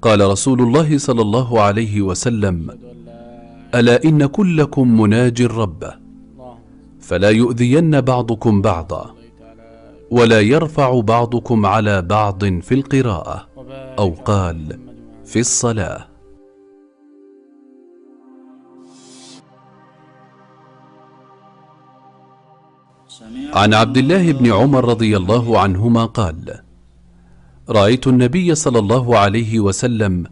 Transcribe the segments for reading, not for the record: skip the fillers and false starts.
قال رسول الله صلى الله عليه وسلم: ألا إن كلكم مناج ربه، فلا يؤذين بعضكم بعضا، ولا يرفع بعضكم على بعض في القراءة، أو قال في الصلاة. عن عبد الله بن عمر رضي الله عنهما قال: رأيت النبي صلى الله عليه وسلم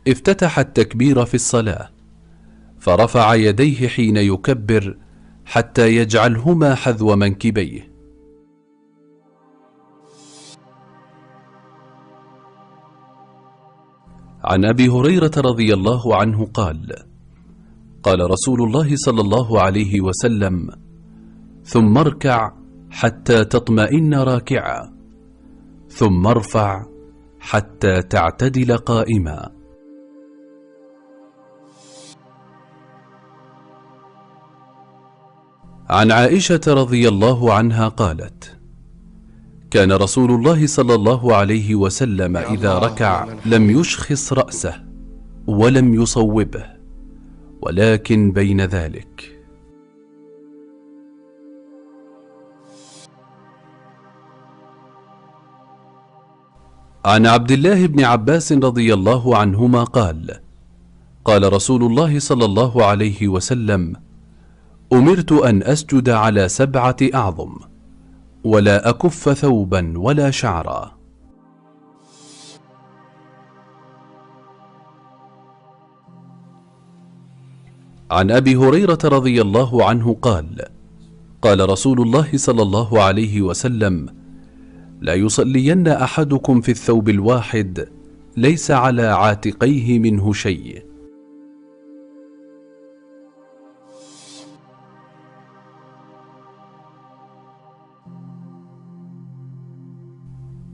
افتتح التكبير في الصلاة، فرفع يديه حين يكبر حتى يجعلهما حذو منكبيه. عن أبي هريرة رضي الله عنه قال: قال رسول الله صلى الله عليه وسلم: ثم اركع حتى تطمئن راكعا، ثم ارفع حتى تعتدل قائما. عن عائشة رضي الله عنها قالت: كان رسول الله صلى الله عليه وسلم إذا ركع لم يشخص رأسه ولم يصوبه، ولكن بين ذلك. عن عبد الله بن عباس رضي الله عنهما قال: قال رسول الله صلى الله عليه وسلم: أمرت أن أسجد على 7 أعظم، ولا أكف ثوبا ولا شعرا. عن أبي هريرة رضي الله عنه قال: قال رسول الله صلى الله عليه وسلم: لا يصلين أحدكم في الثوب الواحد ليس على عاتقيه منه شيء.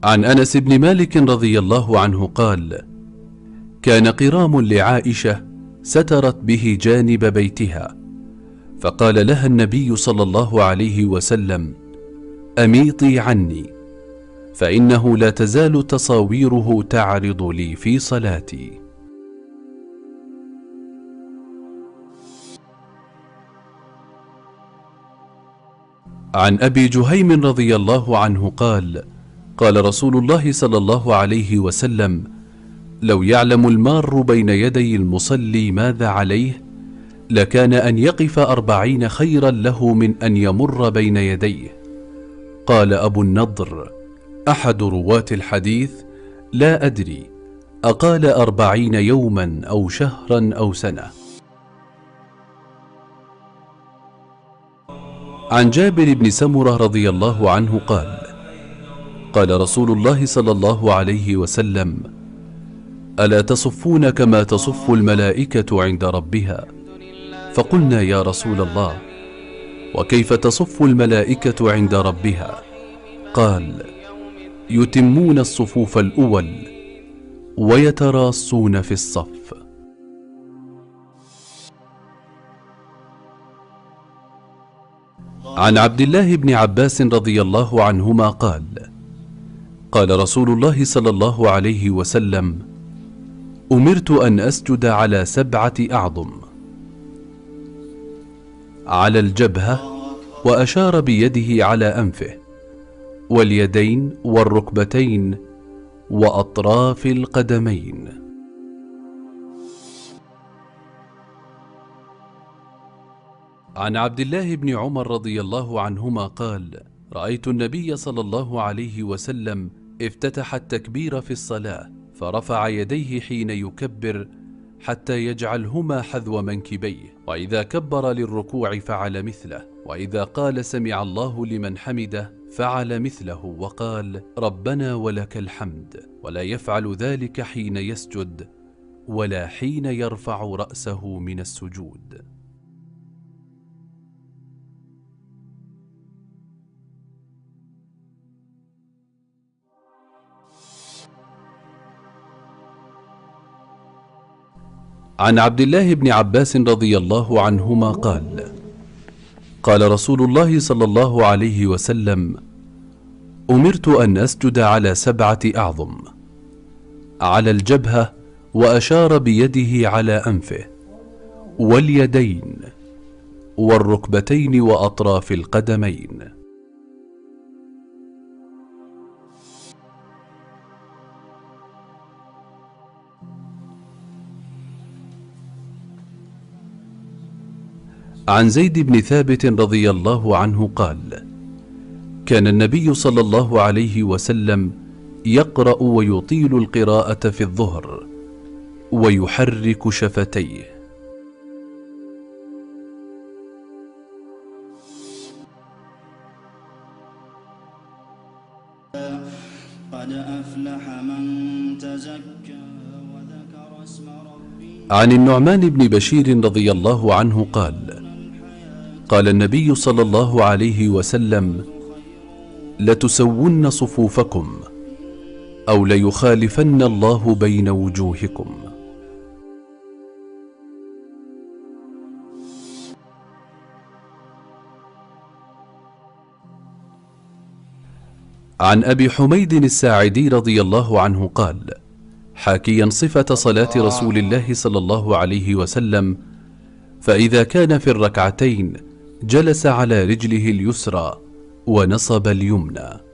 عن أنس بن مالك رضي الله عنه قال: كان قرام لعائشة سترت به جانب بيتها، فقال لها النبي صلى الله عليه وسلم: أميطي عني، فإنه لا تزال تصاويره تعرض لي في صلاتي. عن أبي جهيم رضي الله عنه قال: قال رسول الله صلى الله عليه وسلم: لو يعلم المار بين يدي المصلي ماذا عليه لكان أن يقف 40 خيرا له من أن يمر بين يديه. قال أبو النضر أحد رواة الحديث: لا أدري أقال 40 يوما أو شهرا أو سنة. عن جابر بن سمرة رضي الله عنه قال: قال رسول الله صلى الله عليه وسلم: ألا تصفون كما تصف الملائكة عند ربها؟ فقلنا يا رسول الله، وكيف تصف الملائكة عند ربها؟ قال: يتمون الصفوف الأول ويتراصون في الصف. عن عبد الله بن عباس رضي الله عنهما قال: قال رسول الله صلى الله عليه وسلم: أمرت أن أسجد على 7 أعظم، على الجبهة، وأشار بيده على أنفه، واليدين والركبتين وأطراف القدمين. عن عبد الله بن عمر رضي الله عنهما قال: رأيت النبي صلى الله عليه وسلم افتتح التكبير في الصلاة، فرفع يديه حين يكبر حتى يجعلهما حذو منكبيه، وإذا كبر للركوع فعل مثله، وإذا قال سمع الله لمن حمده فعل مثله، وقال ربنا ولك الحمد، ولا يفعل ذلك حين يسجد ولا حين يرفع رأسه من السجود. عن عبد الله بن عباس رضي الله عنهما قال: قال رسول الله صلى الله عليه وسلم: أمرت أن أسجد على 7 أعظم، على الجبهة، وأشار بيده على أنفه واليدين والركبتين وأطراف القدمين. عن زيد بن ثابت رضي الله عنه قال: كان النبي صلى الله عليه وسلم يقرأ ويطيل القراءة في الظهر ويحرك شفتيه. قد أفلح من تزكى وذكر اسم ربه. عن النعمان بن بشير رضي الله عنه قال: قال النبي صلى الله عليه وسلم: لتسون صفوفكم أو ليخالفن الله بين وجوهكم. عن أبي حميد الساعدي رضي الله عنه قال، حاكيا صفة صلاة رسول الله صلى الله عليه وسلم: فإذا كان في الركعتين جلس على رجله اليسرى ونصب اليمنى.